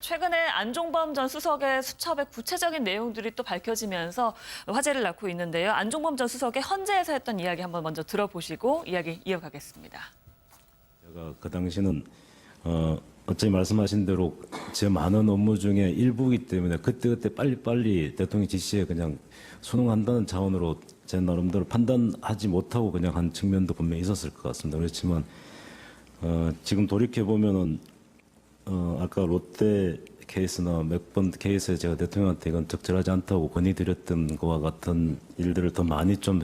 최근에 안종범 전 수석의 수첩의 구체적인 내용들이 또 밝혀지면서 화제를 낳고 있는데요. 안종범 전 수석의 헌재에서 했던 이야기 한번 먼저 들어보시고 이야기 이어가겠습니다. 제가 그 당시는 어차피 말씀하신 대로 제 많은 업무 중에 일부이기 때문에 그때그때 빨리빨리 대통령 지시에 그냥 순응한다는 차원으로 제 나름대로 판단하지 못하고 그냥 한 측면도 분명히 있었을 것 같습니다. 그렇지만 지금 돌이켜 보면은 아까 롯데 케이스나 몇 번 케이스에 제가 대통령한테 이건 적절하지 않다고 건의드렸던 거와 같은 일들을 더 많이 좀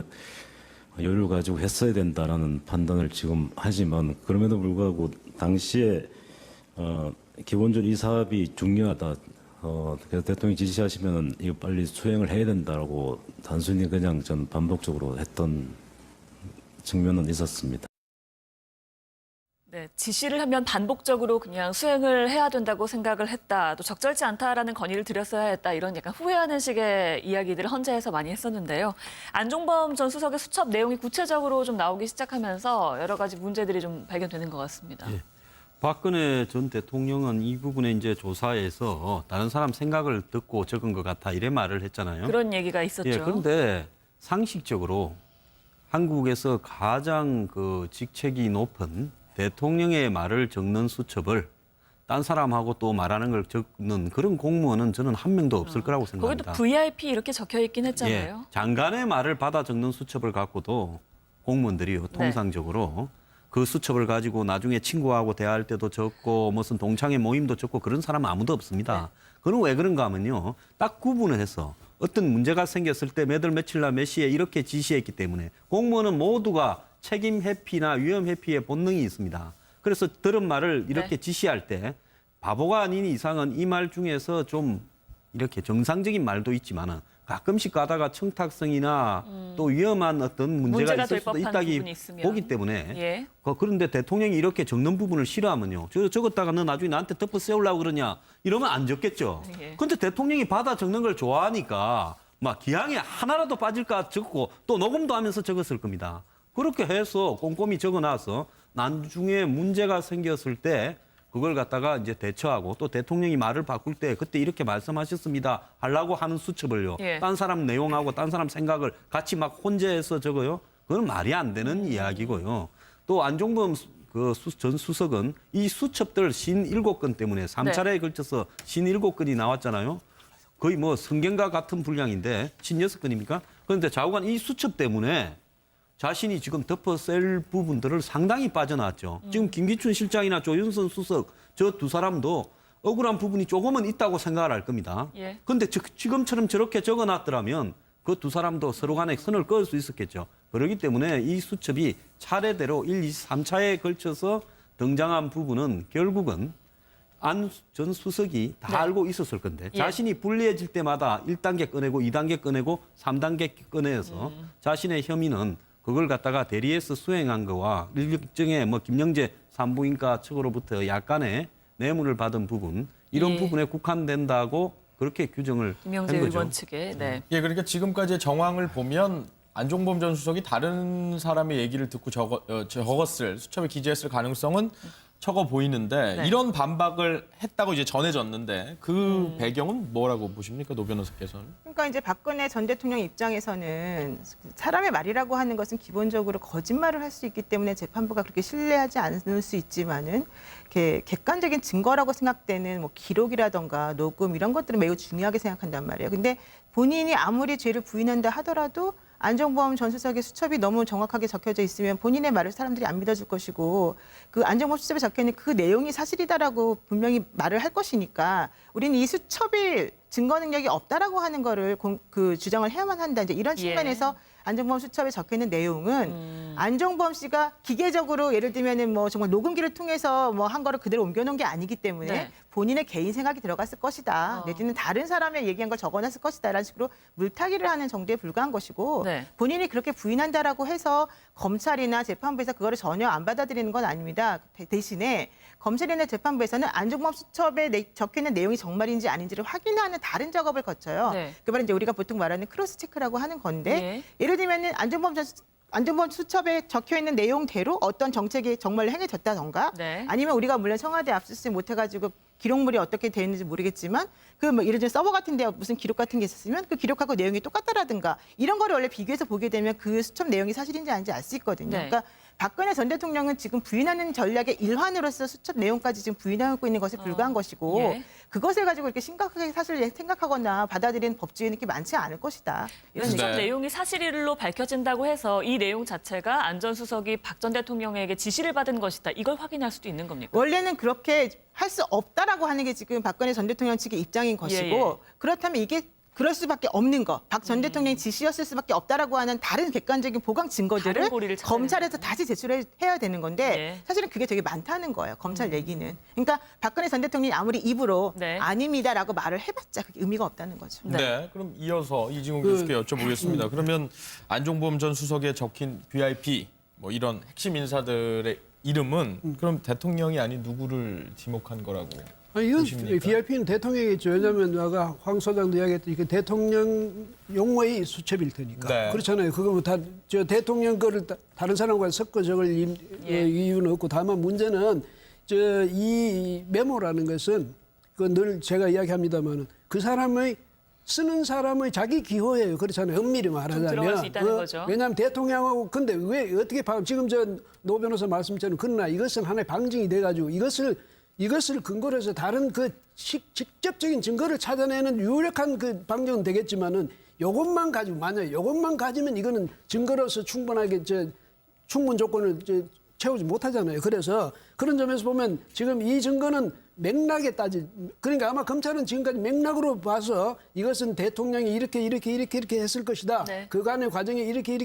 여유를 가지고 했어야 된다라는 판단을 지금 하지만 그럼에도 불구하고 당시에 기본적으로 이 사업이 중요하다. 그래서 대통령이 지시하시면은 이거 빨리 수행을 해야 된다라고 단순히 그냥 전 반복적으로 했던 측면은 있었습니다. 네, 지시를 하면 반복적으로 그냥 수행을 해야 된다고 생각을 했다. 또 적절치 않다라는 건의를 드렸어야 했다. 이런 약간 후회하는 식의 이야기들을 헌재에서 많이 했었는데요. 안종범 전 수석의 수첩 내용이 구체적으로 좀 나오기 시작하면서 여러 가지 문제들이 좀 발견되는 것 같습니다. 예. 박근혜 전 대통령은 이 부분에 이제 조사에서 다른 사람 생각을 듣고 적은 것 같아 이래 말을 했잖아요. 그런 얘기가 있었죠. 예, 그런데 상식적으로 한국에서 가장 그 직책이 높은 대통령의 말을 적는 수첩을 딴 사람하고 또 말하는 걸 적는 그런 공무원은 저는 한 명도 없을 거라고 생각합니다. 거기도 VIP 이렇게 적혀 있긴 했잖아요. 예, 장관의 말을 받아 적는 수첩을 갖고도 공무원들이요, 통상적으로 그 수첩을 가지고 나중에 친구하고 대화할 때도 적고 무슨 동창회 모임도 적고 그런 사람은 아무도 없습니다. 그건 왜 그런가 하면요. 딱 구분을 해서 어떤 문제가 생겼을 때 몇 월 며칠 날 몇 시에 이렇게 지시했기 때문에 공무원은 모두가 책임 회피나 위험 회피의 본능이 있습니다. 그래서 들은 말을 이렇게 지시할 때 바보가 아닌 이상은 이 말 중에서 좀 이렇게 정상적인 말도 있지만은 가끔씩 가다가 청탁성이나 또 위험한 어떤 문제가 있을 수도 있다기 보기 때문에 그런데 대통령이 이렇게 적는 부분을 싫어하면요. 적었다가 너 나중에 나한테 덮어 세우려고 그러냐 이러면 안 적겠죠. 그런데 대통령이 받아 적는 걸 좋아하니까 막 기항에 하나라도 빠질까 적고 또 녹음도 하면서 적었을 겁니다. 그렇게 해서 꼼꼼히 적어놔서 나중에 문제가 생겼을 때 그걸 갖다가 이제 대처하고 또 대통령이 말을 바꿀 때 그때 이렇게 말씀하셨습니다 하려고 하는 수첩을요. 딴 사람 내용하고 딴 사람 생각을 같이 막 혼재해서 적어요. 그건 말이 안 되는 이야기고요. 또 안종범 전 수석은 이 수첩들 57건 때문에 3차례에 걸쳐서 57건이 나왔잖아요. 거의 뭐 성경과 같은 분량인데 56건입니까? 그런데 좌우간 이 수첩 때문에 자신이 지금 덮어쓸 부분들을 상당히 빠져나왔죠. 지금 김기춘 실장이나 조윤선 수석 저 두 사람도 억울한 부분이 조금은 있다고 생각을 할 겁니다. 그런데 지금처럼 저렇게 적어놨더라면 그 두 사람도 서로 간에 선을 그을 수 있었겠죠. 그렇기 때문에 이 수첩이 차례대로 1, 2, 3차에 걸쳐서 등장한 부분은 결국은 안 전 수석이 다 알고 있었을 건데 자신이 불리해질 때마다 1단계 꺼내고 2단계 꺼내고 3단계 꺼내서 자신의 혐의는 그걸 갖다가 대리해서 수행한 거와 일정의 뭐 김영재 산부인과 측으로부터 약간의 뇌물을 받은 부분 이런 부분에 국한된다고 그렇게 규정을 김영재 한 거죠. 의원 측에. 예, 그러니까 지금까지의 정황을 보면 안종범 전 수석이 다른 사람의 얘기를 듣고 적었을 수첩에 기재했을 가능성은 적어 보이는데 이런 반박을 했다고 이제 전해졌는데 그 배경은 뭐라고 보십니까, 노 변호사께서는? 그러니까 이제 박근혜 전 대통령 입장에서는 사람의 말이라고 하는 것은 기본적으로 거짓말을 할 수 있기 때문에 재판부가 그렇게 신뢰하지 않을 수 있지만은 이렇게 객관적인 증거라고 생각되는 뭐 기록이라던가 녹음 이런 것들은 매우 중요하게 생각한단 말이에요. 근데 본인이 아무리 죄를 부인한다 하더라도 안종범 전 수석의 수첩이 너무 정확하게 적혀져 있으면 본인의 말을 사람들이 안 믿어줄 것이고 그 안종범 수첩에 적혀있는 그 내용이 사실이다라고 분명히 말을 할 것이니까 우리는 이 수첩이 증거 능력이 없다라고 하는 거를 주장을 해야만 한다. 이제 이런 측면에서 안종범 수첩에 적혀있는 내용은 안종범 씨가 기계적으로 예를 들면은 뭐 정말 녹음기를 통해서 뭐 한 거를 그대로 옮겨놓은 게 아니기 때문에 본인의 개인 생각이 들어갔을 것이다. 내지는 다른 사람의 얘기한 걸 적어놨을 것이다라는 식으로 물타기를 하는 정도에 불과한 것이고 본인이 그렇게 부인한다라고 해서 검찰이나 재판부에서 그거를 전혀 안 받아들이는 건 아닙니다. 대신에 검찰이나 재판부에서는 안종범 수첩에 적혀있는 내용이 정말인지 아닌지를 확인하는 다른 작업을 거쳐요. 그 말은 이제 우리가 보통 말하는 크로스 체크라고 하는 건데 예를 들면은 안종범 수첩에 적혀있는 내용대로 어떤 정책이 정말 행해졌다던가 아니면 우리가 물론 청와대 압수수색 못해가지고 기록물이 어떻게 되어 있는지 모르겠지만 그 뭐 예를 들어 서버 같은 데 무슨 기록 같은 게 있었으면 그 기록하고 내용이 똑같다라든가 이런 거를 원래 비교해서 보게 되면 그 수첩 내용이 사실인지 아닌지 알 수 있거든요. 네. 그러니까 박근혜 전 대통령은 지금 부인하는 전략의 일환으로서 수첩 내용까지 지금 부인하고 있는 것에 불과한 것이고 예. 그것을 가지고 이렇게 심각하게 사실 생각하거나 받아들이는 법조인이 이렇게 많지 않을 것이다. 이런 수첩 네. 내용이 사실로 밝혀진다고 해서 이 내용 자체가 안 전 수석이 박 전 대통령에게 지시를 받은 것이다. 이걸 확인할 수도 있는 겁니까? 원래는 그렇게 할 수 없다라고 하는 게 지금 박근혜 전 대통령 측의 입장인 것이고 예. 그렇다면 이게 그럴 수밖에 없는 거. 박 전 대통령의 지시였을 수밖에 없다라고 하는 다른 객관적인 보강 증거들을 다른 고리를 찾아야 검찰에서 되는군요. 다시 제출해야 되는 건데 예. 사실은 그게 되게 많다는 거예요. 검찰 얘기는. 그러니까 박근혜 전 대통령이 아무리 입으로 네. 아닙니다라고 말을 해봤자 그게 의미가 없다는 거죠. 네. 그럼 이어서 이진웅 교수께 여쭤보겠습니다. 그러면 안종범 전 수석에 적힌 VIP 뭐 이런 핵심 인사들의 이름은 그럼 대통령이 아닌 누구를 지목한 거라고 이건 보십니까? VIP는 대통령이겠죠. 왜냐하면 아까 황 소장도 이야기했듯이 그 대통령 용어의 수첩일 테니까. 네. 그렇잖아요. 그거 뭐 저 대통령 거를 다른 사람과 섞어 적을 이유는 없고 다만 문제는 이 메모라는 것은 그 늘 제가 이야기합니다만은 그 사람의 쓰는 사람의 자기 기호예요. 그렇잖아요. 엄밀히 말하자면. 들어갈 수 있다는 거죠. 왜냐하면 대통령하고 근데 왜 어떻게 지금 노 변호사 말씀처럼 그러나 이것은 하나의 방증이 돼가지고 이것을 근거로 해서 다른 그 직접적인 증거를 찾아내는 유력한 그 방정은 되겠지만은 요것만 가지고 만약에 요것만 가지면 이거는 증거로서 충분하게 충분 조건을 채우지 못하잖아요. 그래서 그런 점에서 보면 지금 이 증거는 맥락에 그러니까 아마 검찰은 지금까지 맥락으로 봐서 이것은 대통령이 이렇게 했을 것이다. 네. 그간의 과정이 이렇게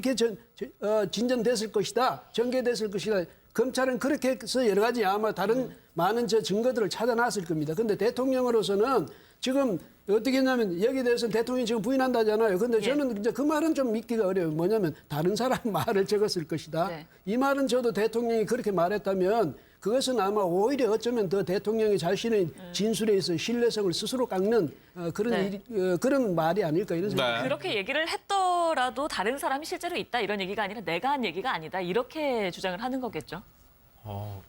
진전됐을 것이다. 전개됐을 것이다. 검찰은 그렇게 해서 여러 가지 아마 다른 많은 증거들을 찾아놨을 겁니다. 근데 대통령으로서는 지금 어떻게 했냐면 여기에 대해서는 대통령이 지금 부인한다잖아요. 근데 저는 이제 그 말은 좀 믿기가 어려워요. 뭐냐면 다른 사람 말을 적었을 것이다. 네. 이 말은 저도 대통령이 그렇게 말했다면 그것은 아마 오히려 어쩌면 더 대통령이 자신의 진술에 있어 신뢰성을 스스로 깎는 그런 네. 그런 말이 아닐까 이런 생각이 네. 그렇게 얘기를 했더라도 다른 사람이 실제로 있다 이런 얘기가 아니라 내가 한 얘기가 아니다 이렇게 주장을 하는 거겠죠.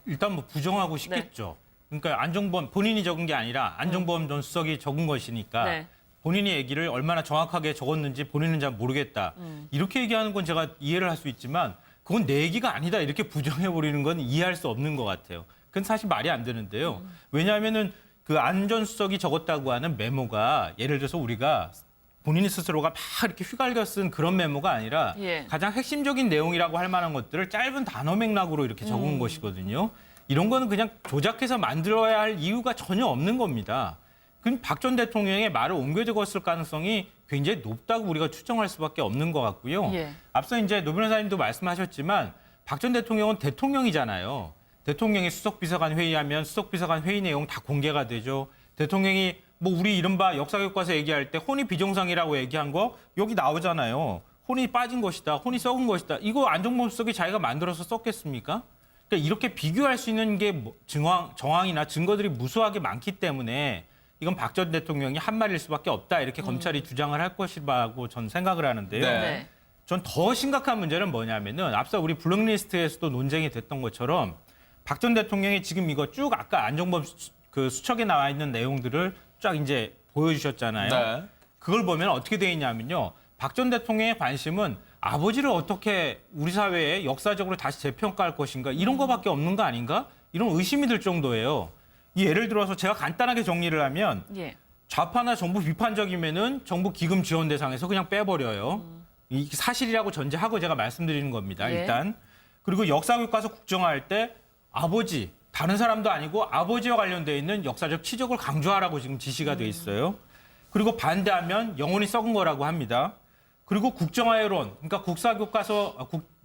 일단 뭐 부정하고 싶겠죠. 그러니까 안종범 본인이 적은 게 아니라 안종범 전 수석이 적은 것이니까 네. 본인이 얘기를 얼마나 정확하게 적었는지 본인은 잘 모르겠다. 이렇게 얘기하는 건 제가 이해를 할 수 있지만 그건 내 얘기가 아니다 이렇게 부정해버리는 건 이해할 수 없는 것 같아요. 그건 사실 말이 안 되는데요. 왜냐하면은 그 안 전 수석이 적었다고 하는 메모가 예를 들어서 우리가 본인 스스로가 막 이렇게 휘갈겨 쓴 그런 메모가 아니라 예. 가장 핵심적인 내용이라고 할 만한 것들을 짧은 단어 맥락으로 이렇게 적은 것이거든요. 이런 거는 그냥 조작해서 만들어야 할 이유가 전혀 없는 겁니다. 그럼 박 전 대통령의 말을 옮겨 적었을 가능성이 굉장히 높다고 우리가 추정할 수밖에 없는 것 같고요. 예. 앞서 이제 노 변호사님도 말씀하셨지만 박 전 대통령은 대통령이잖아요. 대통령이 수석비서관 회의하면 수석비서관 회의 내용 다 공개가 되죠. 대통령이 뭐 우리 이른바 역사교과서 얘기할 때 혼이 비정상이라고 얘기한 거 여기 나오잖아요. 혼이 빠진 것이다. 혼이 썩은 것이다. 이거 안종범 수석이 자기가 만들어서 썼겠습니까? 그러니까 이렇게 비교할 수 있는 게 정황이나 증거들이 무수하게 많기 때문에 이건 박 전 대통령이 한 말일 수밖에 없다. 이렇게 검찰이 주장을 할 것이라고 전 생각을 하는데요. 네. 네. 전 더 심각한 문제는 뭐냐면은 앞서 우리 블랙리스트에서도 논쟁이 됐던 것처럼 박 전 대통령이 지금 이거 쭉 아까 안종범 그 수첩에 나와 있는 내용들을 쫙 이제 보여주셨잖아요. 네. 그걸 보면 어떻게 돼 있냐면요. 박 전 대통령의 관심은 아버지를 어떻게 우리 사회에 역사적으로 다시 재평가할 것인가 이런 거밖에 없는 거 아닌가? 이런 의심이 들 정도예요. 예를 들어서 제가 간단하게 정리를 하면 예. 좌파나 정부 비판적이면은 정부 기금 지원 대상에서 그냥 빼버려요. 이게 사실이라고 전제하고 제가 말씀드리는 겁니다. 예. 일단. 그리고 역사교과서 국정화할 때 아버지, 다른 사람도 아니고 아버지와 관련돼 있는 역사적 치적을 강조하라고 지금 지시가 돼 있어요. 그리고 반대하면 영혼이 썩은 거라고 합니다. 그리고 국정화 여론, 그러니까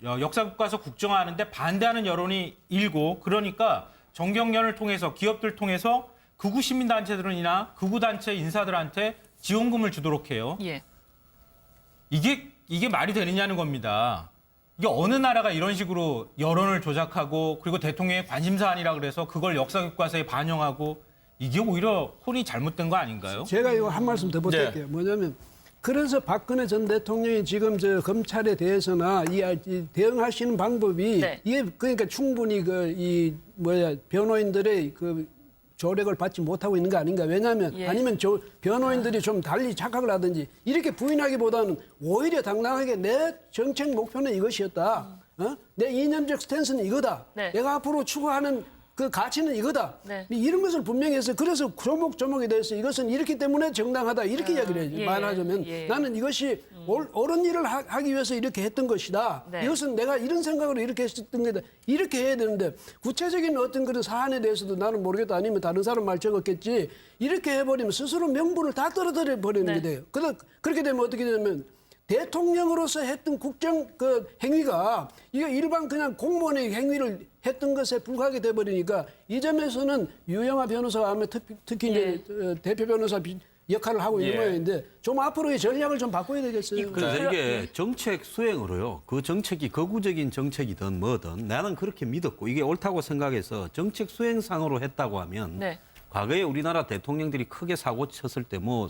역사교과서 국정화하는데 반대하는 여론이 일고 그러니까 정경련을 통해서 기업들 통해서 극우 시민단체들이나 극우 단체 인사들한테 지원금을 주도록 해요. 예. 이게 말이 되느냐는 겁니다. 이게 어느 나라가 이런 식으로 여론을 조작하고 그리고 대통령의 관심사안이라 그래서 그걸 역사교과서에 반영하고 이게 오히려 혼이 잘못된 거 아닌가요? 제가 이거 한 말씀 더 보탤게요. 뭐냐면 그래서 박근혜 전 대통령이 지금 검찰에 대해서나 이 대응하시는 방법이 네. 이게 그러니까 충분히 변호인들의 조력을 받지 못하고 있는 거 아닌가. 왜냐하면 예. 아니면 변호인들이 좀 달리 착각을 하든지 이렇게 부인하기보다는 오히려 당당하게 내 정책 목표는 이것이었다. 내 이념적 스탠스는 이거다. 네. 내가 앞으로 추구하는 그 가치는 이거다. 네. 이런 것을 분명히 해서 그래서 조목조목에 대해서 이것은 이렇기 때문에 정당하다. 이렇게 이야기를 해야지. 예, 말하자면 예. 나는 이것이 옳은 일을 하기 위해서 이렇게 했던 것이다. 네. 이것은 내가 이런 생각으로 이렇게 했던 거다. 이렇게 해야 되는데 구체적인 어떤 그런 사안에 대해서도 나는 모르겠다. 아니면 다른 사람 말 적었겠지. 이렇게 해버리면 스스로 명분을 다 떨어뜨려 버리는 네. 게 돼요. 그렇게 되면 어떻게 되냐면 대통령으로서 했던 국정 그 행위가 이게 일반 그냥 공무원의 행위를 했던 것에 불과하게 돼버리니까 이 점에서는 유영아 변호사가 아마 특히 이제 대표 변호사 역할을 하고 있는 예. 모양인데 좀 앞으로의 전략을 좀 바꿔야 되겠어요. 그래서 이게 정책 수행으로요. 그 정책이 거구적인 정책이든 뭐든 나는 그렇게 믿었고 이게 옳다고 생각해서 정책 수행상으로 했다고 하면 네. 과거에 우리나라 대통령들이 크게 사고 쳤을 때 뭐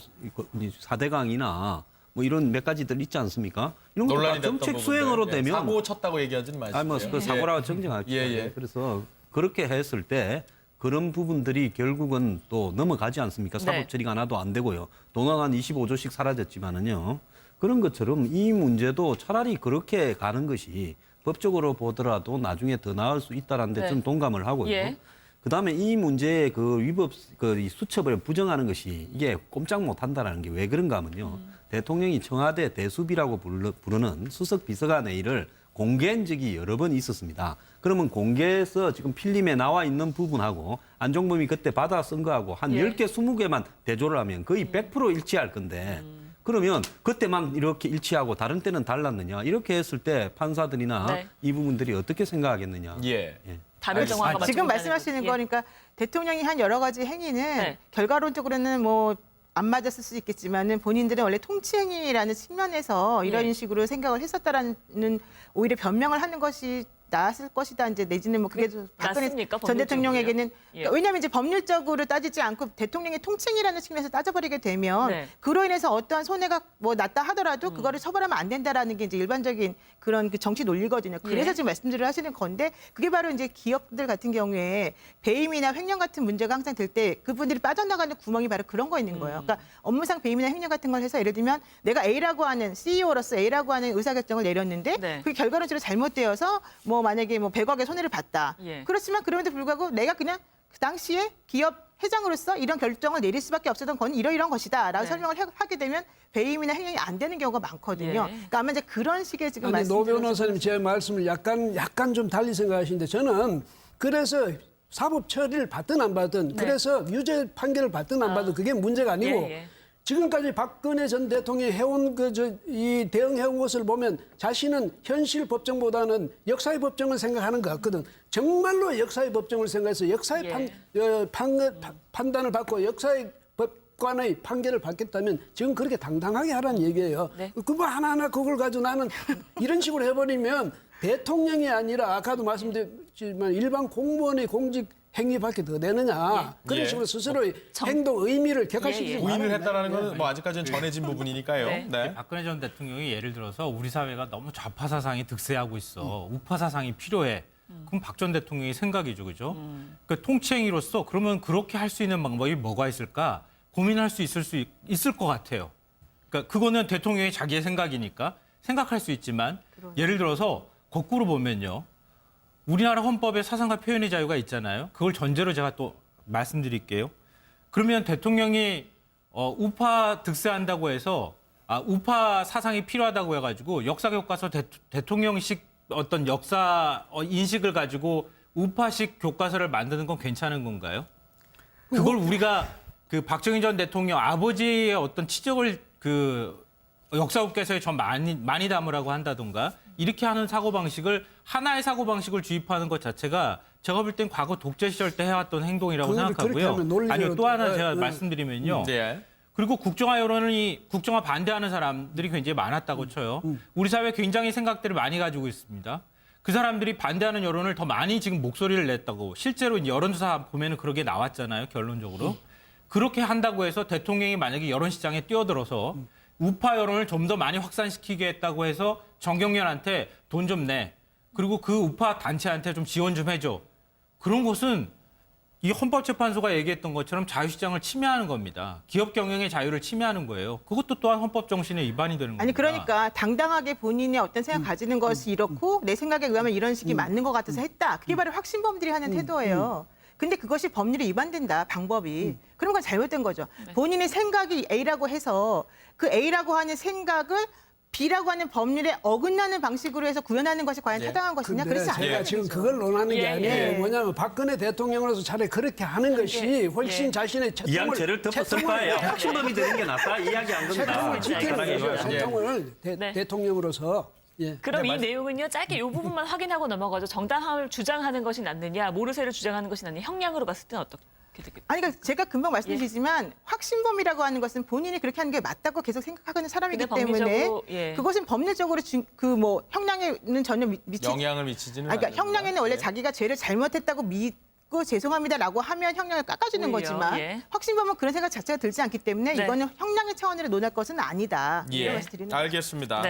4대강이나 뭐 이런 몇 가지들 있지 않습니까? 이런 것도 다 논란이 됐던 정책 부분들. 수행으로 예, 되면 사고 쳤다고 얘기하지는 마시고요. 아니 뭐그 사고라고 정정할게요. 예, 예. 그래서 그렇게 했을 때 그런 부분들이 결국은 또 넘어가지 않습니까? 네. 사법 처리가 하나도 안 되고요. 돈은 한 25조씩 사라졌지만은요. 그런 것처럼 이 문제도 차라리 그렇게 가는 것이 법적으로 보더라도 나중에 더 나을 수 있다라는 데 네. 좀 동감을 하고요. 예. 그다음에 이 문제의 그 위법 이 수첩을 부정하는 것이 이게 꼼짝 못 한다라는 게 왜 그런가 하면요. 대통령이 청와대 대수비라고 부르는 수석 비서관의 일을 공개한 적이 여러 번 있었습니다. 그러면 공개해서 지금 필름에 나와 있는 부분하고 안종범이 그때 받아 쓴 거하고 한 예. 10개, 20개만 대조를 하면 거의 100% 일치할 건데 그러면 그때만 이렇게 일치하고 다른 때는 달랐느냐. 이렇게 했을 때 판사들이나 네. 이 부분들이 어떻게 생각하겠느냐. 예. 다른 정황과 맞춰 지금 보자는 말씀하시는 거죠. 예. 거니까 대통령이 한 여러 가지 행위는 네. 결과론적으로는 뭐 안 맞았을 수 있겠지만은 본인들은 원래 통치행위라는 측면에서 이런 예. 식으로 생각을 했었다라는 오히려 변명을 하는 것이 나았을 것이다. 이제 내지는 뭐 그게 박근혜 낫습니까, 전 대통령에게는 법률적으로요? 예. 그러니까 왜냐하면 이제 법률적으로 따지지 않고 대통령의 통칭이라는 측면에서 따져버리게 되면 네. 그로 인해서 어떠한 손해가 뭐 났다 하더라도 그거를 처벌하면 안 된다라는 게 이제 일반적인 그런 그 정치 논리거든요. 그래서 예. 지금 말씀들을 하시는 건데 그게 바로 이제 기업들 같은 경우에 배임이나 횡령 같은 문제가 항상 될 때 그분들이 빠져나가는 구멍이 바로 그런 거 있는 거예요. 그러니까 업무상 배임이나 횡령 같은 걸 해서 예를 들면 내가 A라고 하는 CEO로서 A라고 하는 의사결정을 내렸는데 네. 그게 결과론적으로 잘못되어서 뭐 만약에 뭐 100억의 손해를 봤다. 예. 그렇지만 그럼에도 불구하고 내가 그냥 그 당시에 기업 회장으로서 이런 결정을 내릴 수밖에 없었던 건 이러이러한 것이다라고 네. 설명을 하게 되면 배임이나 횡령이 안 되는 경우가 많거든요. 예. 그러니까 아마 이제 그런 식의 지금 아니, 노 말씀들을 변호사님 제 말씀을 약간 좀 달리 생각하시는데 저는 그래서 사법 처리를 받든 안 받든 그래서 유죄 판결을 받든 안 받든 그게 문제가 아니고 네. 예. 지금까지 박근혜 전 대통령이 해온 이 대응해온 것을 보면 자신은 현실 법정보다는 역사의 법정을 생각하는 것 같거든. 정말로 역사의 법정을 생각해서 역사의 예. 판단을 받고 역사의 법관의 판결을 받겠다면 지금 그렇게 당당하게 하라는 얘기예요. 네. 그거 하나하나 그걸 가지고 나는 이런 식으로 해버리면 대통령이 아니라 아까도 말씀드렸지만 일반 공무원의 공직 행위밖에 더 되느냐. 그런 예. 식으로 스스로의 행동 의미를 객관시키지 예, 예. 말아야 부인을 돼. 했다라는 건 뭐 아직까지는 전해진 부분이니까요. 네. 네. 박근혜 전 대통령이 예를 들어서 우리 사회가 너무 좌파 사상이 득세하고 있어. 우파 사상이 필요해. 그럼 박 전 대통령의 생각이죠, 그죠? 그 통치행위로서 그러면 그렇게 할 수 있는 방법이 뭐가 있을까 고민할 수 있을 것 같아요. 그러니까 그거는 대통령이 자기의 생각이니까 생각할 수 있지만 예를 들어서 거꾸로 보면요. 우리나라 헌법에 사상과 표현의 자유가 있잖아요. 그걸 전제로 제가 또 말씀드릴게요. 그러면 대통령이 우파 득세한다고 해서 우파 사상이 필요하다고 해가지고 역사 교과서 대통령식 어떤 역사 인식을 가지고 우파식 교과서를 만드는 건 괜찮은 건가요? 그걸 우리가 그 박정희 전 대통령 아버지의 어떤 치적을 그 역사 교과서에 좀 많이 담으라고 한다던가 이렇게 하는 사고방식을 하나의 사고방식을 주입하는 것 자체가 제가 볼 땐 과거 독재 시절 때 해왔던 행동이라고 그걸 그렇게 생각하고요. 하면 논리적으로 아니요, 또 하나 네, 제가 네. 말씀드리면요. 네. 그리고 국정화 반대하는 사람들이 굉장히 많았다고 쳐요. 우리 사회 굉장히 생각들을 많이 가지고 있습니다. 그 사람들이 반대하는 여론을 더 많이 지금 목소리를 냈다고 실제로 이제 여론조사 보면은 그러게 나왔잖아요, 결론적으로. 그렇게 한다고 해서 대통령이 만약에 여론시장에 뛰어들어서 우파 여론을 좀 더 많이 확산시키겠다고 해서 정경련한테 돈 좀 내. 그리고 그 우파 단체한테 좀 지원 좀 해줘. 그런 것은 이 헌법재판소가 얘기했던 것처럼 자유시장을 침해하는 겁니다. 기업 경영의 자유를 침해하는 거예요. 그것도 또한 헌법 정신에 위반이 되는 겁니다. 아니 그러니까 당당하게 본인의 어떤 생각 가지는 것이 이렇고 내 생각에 의하면 이런 식이 맞는 것 같아서 했다. 그게 바로 확신범들이 하는 태도예요. 근데 그것이 법률에 위반된다. 방법이. 그런 건 잘못된 거죠. 본인의 생각이 A라고 해서 그 A라고 하는 생각을 B라고 하는 법률에 어긋나는 방식으로 해서 구현하는 것이 과연 타당한 것이냐? 근데 그렇지 제가 않다. 지금 그걸 논하는 게 예, 아니에요. 예. 뭐냐면 박근혜 대통령으로서 차라리 그렇게 하는 것이 훨씬 예. 자신의 이왕 죄를 덮었을 바에야 확신범이 되는 게 낫다. 이야기 안 된다. 채통을 지키는 거죠. 예. 채통을 네. 대통령으로서. 예. 그럼 이 내용은요, 짧게 이 부분만 확인하고 넘어가죠. 정당함을 주장하는 것이 낫느냐, 모르쇠를 주장하는 것이 낫느냐, 형량으로 봤을 때는 어떻게 되겠습니까? 아니 그러니까 제가 금방 말씀드리지만 확신범이라고 하는 것은 본인이 그렇게 하는 게 맞다고 계속 생각하는 사람이기 근데 때문에 법리적으로, 예. 그것은 법률적으로 그 뭐 형량에는 전혀 미치 영향을 미치지는 아니, 그러니까 않는다. 형량에는 원래 네. 자기가 죄를 잘못했다고 믿고 죄송합니다라고 하면 형량을 깎아주는 오히려, 거지만 예. 확신범은 그런 생각 자체가 들지 않기 때문에 네. 이거는 형량의 차원으로 논할 것은 아니다. 예, 이런 말씀 드리는 거죠. 알겠습니다. 네.